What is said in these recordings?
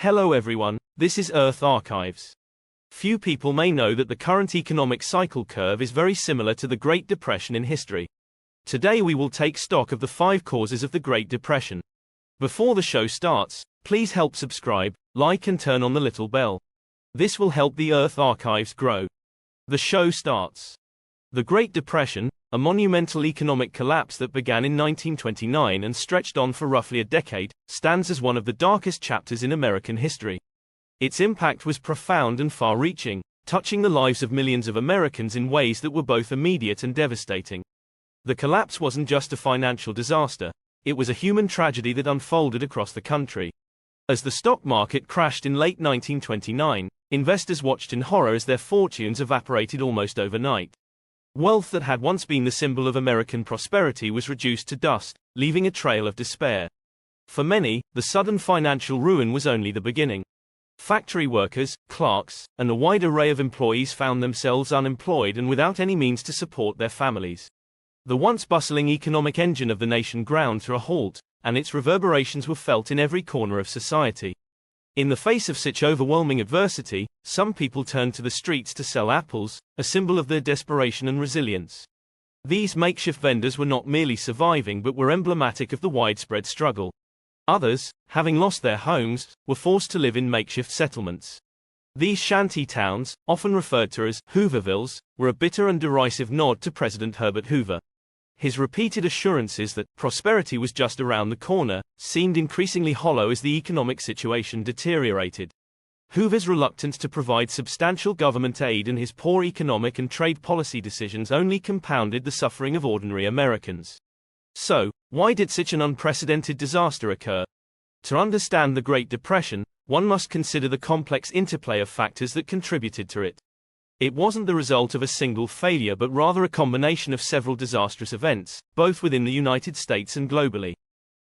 Hello everyone, this is Earth Archives. Few people may know that the current economic cycle curve is very similar to the Great Depression in history. Today we will take stock of the 5 causes of the Great Depression. Before the show starts, please help subscribe, like and turn on the little bell. This will help the Earth Archives grow. The show starts. The Great Depression, a monumental economic collapse that began in 1929 and stretched on for roughly a decade, stands as one of the darkest chapters in American history. Its impact was profound and far-reaching, touching the lives of millions of Americans in ways that were both immediate and devastating. The collapse wasn't just a financial disaster, it was a human tragedy that unfolded across the country. As the stock market crashed in late 1929, investors watched in horror as their fortunes evaporated almost overnight. Wealth that had once been the symbol of American prosperity was reduced to dust, leaving a trail of despair. For many, the sudden financial ruin was only the beginning. Factory workers, clerks, and a wide array of employees found themselves unemployed and without any means to support their families. The once bustling economic engine of the nation ground to a halt, and its reverberations were felt in every corner of society. In the face of such overwhelming adversity, some people turned to the streets to sell apples, a symbol of their desperation and resilience. These makeshift vendors were not merely surviving but were emblematic of the widespread struggle. Others, having lost their homes, were forced to live in makeshift settlements. These shanty towns, often referred to as Hoovervilles, were a bitter and derisive nod to President Herbert Hoover. His repeated assurances that prosperity was just around the corner seemed increasingly hollow as the economic situation deteriorated. Hoover's reluctance to provide substantial government aid and his poor economic and trade policy decisions only compounded the suffering of ordinary Americans. So, why did such an unprecedented disaster occur? To understand the Great Depression, one must consider the complex interplay of factors that contributed to it. It wasn't the result of a single failure but rather a combination of several disastrous events, both within the United States and globally.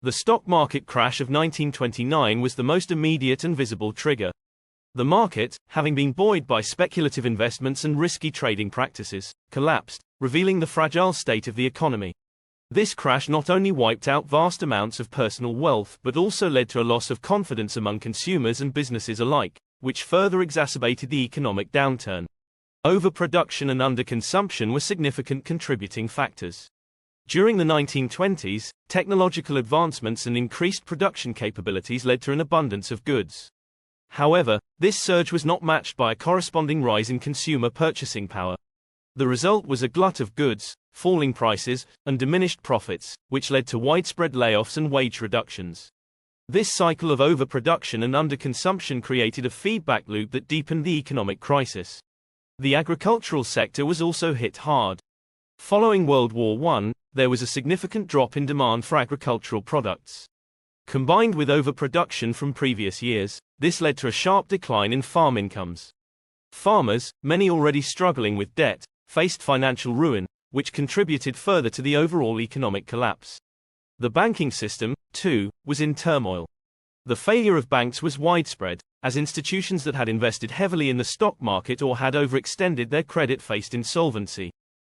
The stock market crash of 1929 was the most immediate and visible trigger. The market, having been buoyed by speculative investments and risky trading practices, collapsed, revealing the fragile state of the economy. This crash not only wiped out vast amounts of personal wealth but also led to a loss of confidence among consumers and businesses alike, which further exacerbated the economic downturn. Overproduction and underconsumption were significant contributing factors. During the 1920s, technological advancements and increased production capabilities led to an abundance of goods. However, this surge was not matched by a corresponding rise in consumer purchasing power. The result was a glut of goods, falling prices, and diminished profits, which led to widespread layoffs and wage reductions. This cycle of overproduction and underconsumption created a feedback loop that deepened the economic crisis. The agricultural sector was also hit hard. Following World War I, there was a significant drop in demand for agricultural products. Combined with overproduction from previous years, this led to a sharp decline in farm incomes. Farmers, many already struggling with debt, faced financial ruin, which contributed further to the overall economic collapse. The banking system, too, was in turmoil. The failure of banks was widespread, as institutions that had invested heavily in the stock market or had overextended their credit faced insolvency.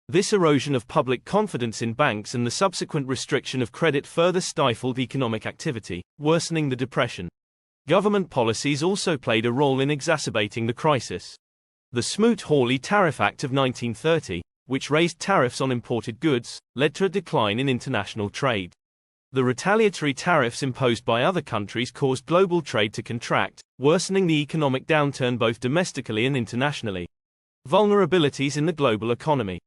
This erosion of public confidence in banks and the subsequent restriction of credit further stifled economic activity, worsening the depression. Government policies also played a role in exacerbating the crisis. The Smoot-Hawley Tariff Act of 1930, which raised tariffs on imported goods, led to a decline in international trade. The retaliatory tariffs imposed by other countries caused global trade to contract, worsening the economic downturn both domestically and internationally. Vulnerabilities in the global economy.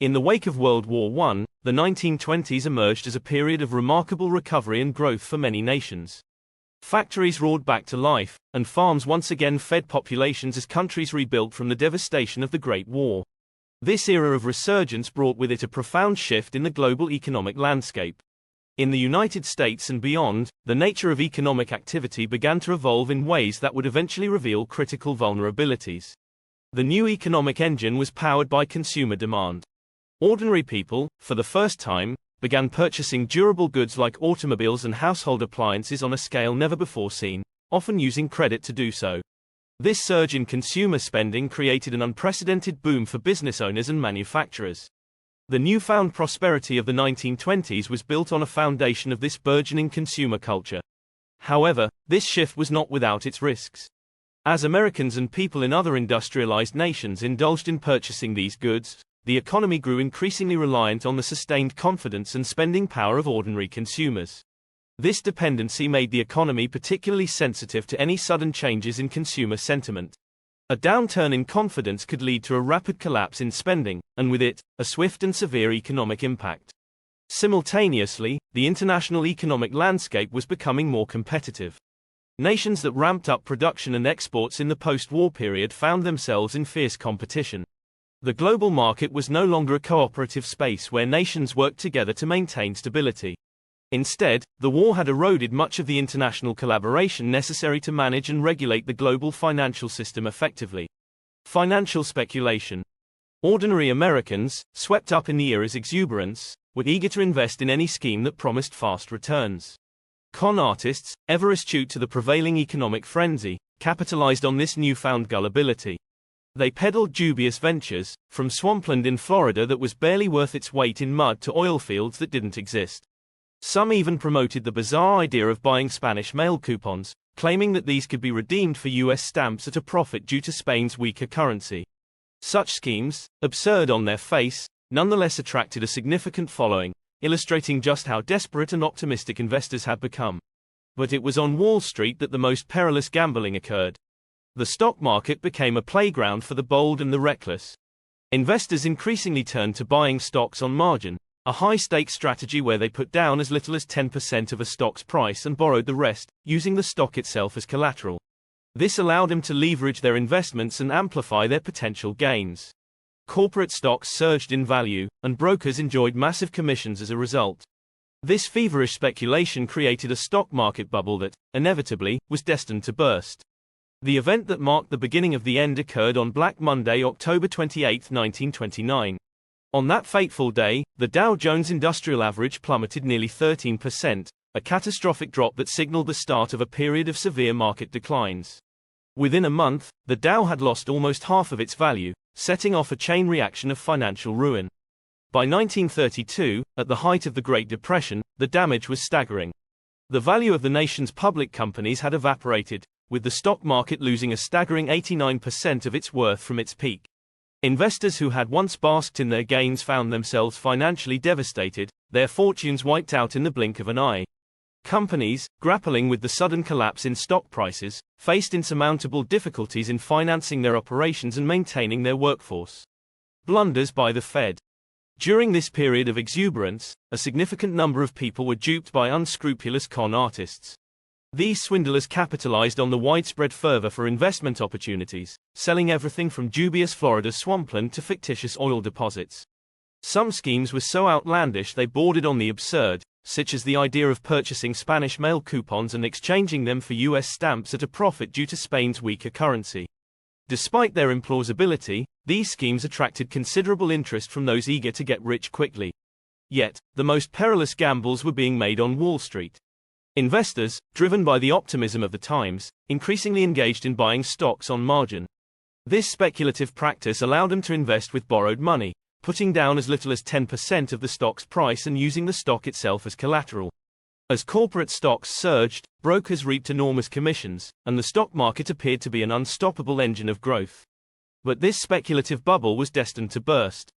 In the wake of World War I, the 1920s emerged as a period of remarkable recovery and growth for many nations. Factories roared back to life, and farms once again fed populations as countries rebuilt from the devastation of the Great War. This era of resurgence brought with it a profound shift in the global economic landscape. In the United States and beyond, the nature of economic activity began to evolve in ways that would eventually reveal critical vulnerabilities. The new economic engine was powered by consumer demand. Ordinary people, for the first time, began purchasing durable goods like automobiles and household appliances on a scale never before seen, often using credit to do so. This surge in consumer spending created an unprecedented boom for business owners and manufacturers. The newfound prosperity of the 1920s was built on a foundation of this burgeoning consumer culture. However, this shift was not without its risks. As Americans and people in other industrialized nations indulged in purchasing these goods, the economy grew increasingly reliant on the sustained confidence and spending power of ordinary consumers. This dependency made the economy particularly sensitive to any sudden changes in consumer sentiment. A downturn in confidence could lead to a rapid collapse in spending, and with it, a swift and severe economic impact. Simultaneously, the international economic landscape was becoming more competitive. Nations that ramped up production and exports in the post-war period found themselves in fierce competition. The global market was no longer a cooperative space where nations worked together to maintain stability. Instead, the war had eroded much of the international collaboration necessary to manage and regulate the global financial system effectively. Financial speculation. Ordinary Americans, swept up in the era's exuberance, were eager to invest in any scheme that promised fast returns. Con artists, ever astute to the prevailing economic frenzy, capitalized on this newfound gullibility. They peddled dubious ventures, from swampland in Florida that was barely worth its weight in mud to oil fields that didn't exist. Some even promoted the bizarre idea of buying Spanish mail coupons, claiming that these could be redeemed for U.S. stamps at a profit due to Spain's weaker currency. Such schemes, absurd on their face, nonetheless attracted a significant following, illustrating just how desperate and optimistic investors had become. But it was on Wall Street that the most perilous gambling occurred. The stock market became a playground for the bold and the reckless. Investors increasingly turned to buying stocks on margin, a high-stakes strategy where they put down as little as 10% of a stock's price and borrowed the rest, using the stock itself as collateral. This allowed them to leverage their investments and amplify their potential gains. Corporate stocks surged in value, and brokers enjoyed massive commissions as a result. This feverish speculation created a stock market bubble that, inevitably, was destined to burst. The event that marked the beginning of the end occurred on Black Monday, October 28, 1929. On that fateful day, the Dow Jones Industrial Average plummeted nearly 13%, a catastrophic drop that signaled the start of a period of severe market declines. Within a month, the Dow had lost almost half of its value, setting off a chain reaction of financial ruin. By 1932, at the height of the Great Depression, the damage was staggering. The value of the nation's public companies had evaporated, with the stock market losing a staggering 89% of its worth from its peak. Investors who had once basked in their gains found themselves financially devastated, their fortunes wiped out in the blink of an eye. Companies, grappling with the sudden collapse in stock prices, faced insurmountable difficulties in financing their operations and maintaining their workforce. Blunders by the Fed. During this period of exuberance, a significant number of people were duped by unscrupulous con artists. These swindlers capitalized on the widespread fervor for investment opportunities, selling everything from dubious Florida swampland to fictitious oil deposits. Some schemes were so outlandish they bordered on the absurd, such as the idea of purchasing Spanish mail coupons and exchanging them for U.S. stamps at a profit due to Spain's weaker currency. Despite their implausibility, these schemes attracted considerable interest from those eager to get rich quickly. Yet, the most perilous gambles were being made on Wall Street. Investors, driven by the optimism of the times, increasingly engaged in buying stocks on margin. This speculative practice allowed them to invest with borrowed money, putting down as little as 10% of the stock's price and using the stock itself as collateral. As corporate stocks surged, brokers reaped enormous commissions, and the stock market appeared to be an unstoppable engine of growth. But this speculative bubble was destined to burst.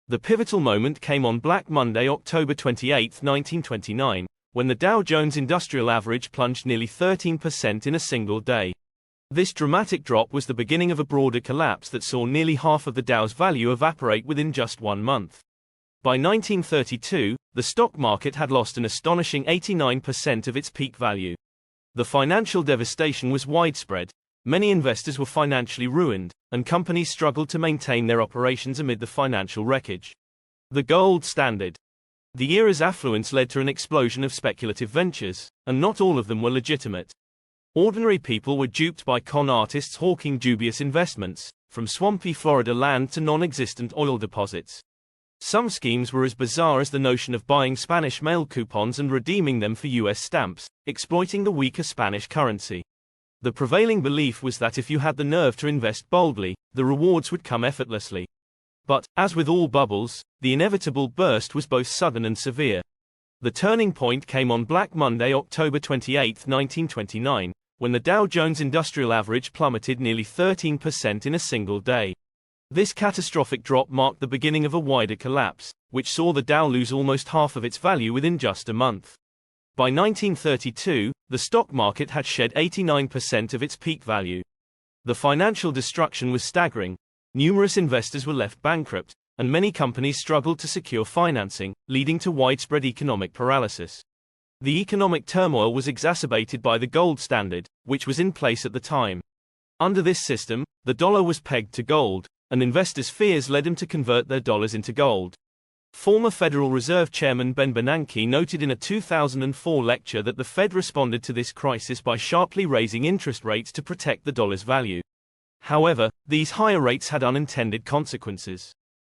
The pivotal moment came on Black Monday, October 28, 1929, when the Dow Jones Industrial Average plunged nearly 13% in a single day. This dramatic drop was the beginning of a broader collapse that saw nearly half of the Dow's value evaporate within just 1 month. By 1932, the stock market had lost an astonishing 89% of its peak value. The financial devastation was widespread, many investors were financially ruined, and companies struggled to maintain their operations amid the financial wreckage. The gold standard. The era's affluence led to an explosion of speculative ventures, and not all of them were legitimate. Ordinary people were duped by con artists hawking dubious investments, from swampy Florida land to non-existent oil deposits. Some schemes were as bizarre as the notion of buying Spanish mail coupons and redeeming them for U.S. stamps, exploiting the weaker Spanish currency. The prevailing belief was that if you had the nerve to invest boldly, the rewards would come effortlessly. But, as with all bubbles, the inevitable burst was both sudden and severe. The turning point came on Black Monday, October 28, 1929, when the Dow Jones Industrial Average plummeted nearly 13% in a single day. This catastrophic drop marked the beginning of a wider collapse, which saw the Dow lose almost half of its value within just a month. By 1932, the stock market had shed 89% of its peak value. The financial destruction was staggering. Numerous investors were left bankrupt, and many companies struggled to secure financing, leading to widespread economic paralysis. The economic turmoil was exacerbated by the gold standard, which was in place at the time. Under this system, the dollar was pegged to gold, and investors' fears led them to convert their dollars into gold. Former Federal Reserve Chairman Ben Bernanke noted in a 2004 lecture that the Fed responded to this crisis by sharply raising interest rates to protect the dollar's value. However, these higher rates had unintended consequences.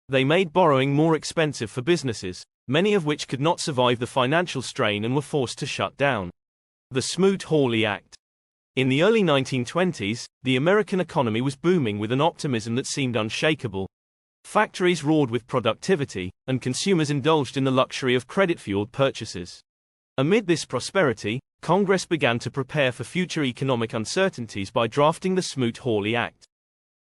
They made borrowing more expensive for businesses, many of which could not survive the financial strain and were forced to shut down. The Smoot-Hawley Act. In the early 1920s, the American economy was booming with an optimism that seemed unshakable. Factories roared with productivity, and consumers indulged in the luxury of credit-fueled purchases. Amid this prosperity, Congress began to prepare for future economic uncertainties by drafting the Smoot-Hawley Act.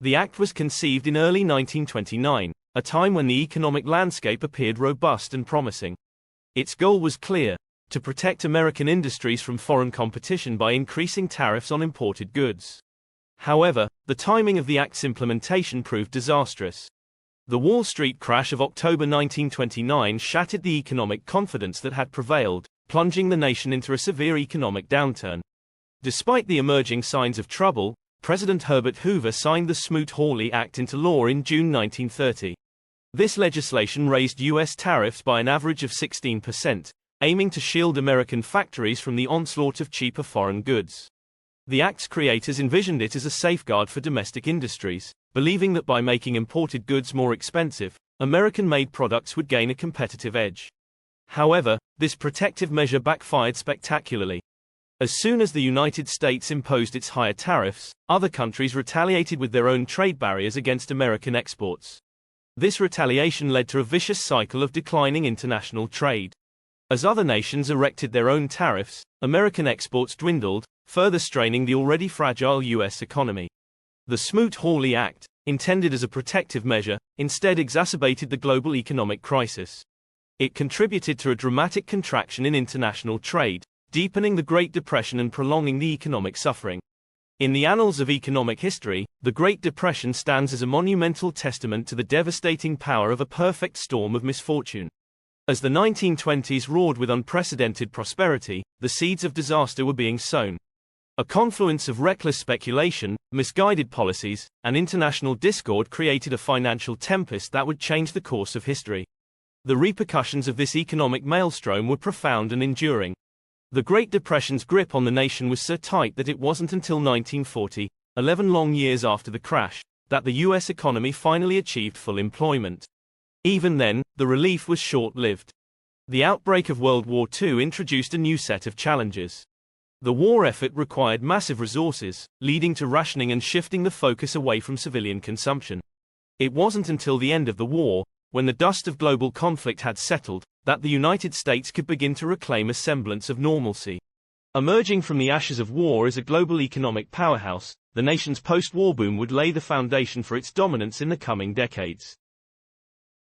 The act was conceived in early 1929, a time when the economic landscape appeared robust and promising. Its goal was clear: to protect American industries from foreign competition by increasing tariffs on imported goods. However, the timing of the act's implementation proved disastrous. The Wall Street crash of October 1929 shattered the economic confidence that had prevailed, plunging the nation into a severe economic downturn. Despite the emerging signs of trouble, President Herbert Hoover signed the Smoot-Hawley Act into law in June 1930. This legislation raised U.S. tariffs by an average of 16%, aiming to shield American factories from the onslaught of cheaper foreign goods. The Act's creators envisioned it as a safeguard for domestic industries, believing that by making imported goods more expensive, American-made products would gain a competitive edge. However, this protective measure backfired spectacularly. As soon as the United States imposed its higher tariffs, other countries retaliated with their own trade barriers against American exports. This retaliation led to a vicious cycle of declining international trade. As other nations erected their own tariffs, American exports dwindled, further straining the already fragile U.S. economy. The Smoot-Hawley Act, intended as a protective measure, instead exacerbated the global economic crisis. It contributed to a dramatic contraction in international trade, deepening the Great Depression and prolonging the economic suffering. In the annals of economic history, the Great Depression stands as a monumental testament to the devastating power of a perfect storm of misfortune. As the 1920s roared with unprecedented prosperity, the seeds of disaster were being sown. A confluence of reckless speculation, misguided policies, and international discord created a financial tempest that would change the course of history. The repercussions of this economic maelstrom were profound and enduring. The Great Depression's grip on the nation was so tight that it wasn't until 1940, 11 long years after the crash, that the U.S. economy finally achieved full employment. Even then, the relief was short-lived. The outbreak of World War II introduced a new set of challenges. The war effort required massive resources, leading to rationing and shifting the focus away from civilian consumption. It wasn't until the end of the war, when the dust of global conflict had settled, that the United States could begin to reclaim a semblance of normalcy. Emerging from the ashes of war as a global economic powerhouse, the nation's post-war boom would lay the foundation for its dominance in the coming decades.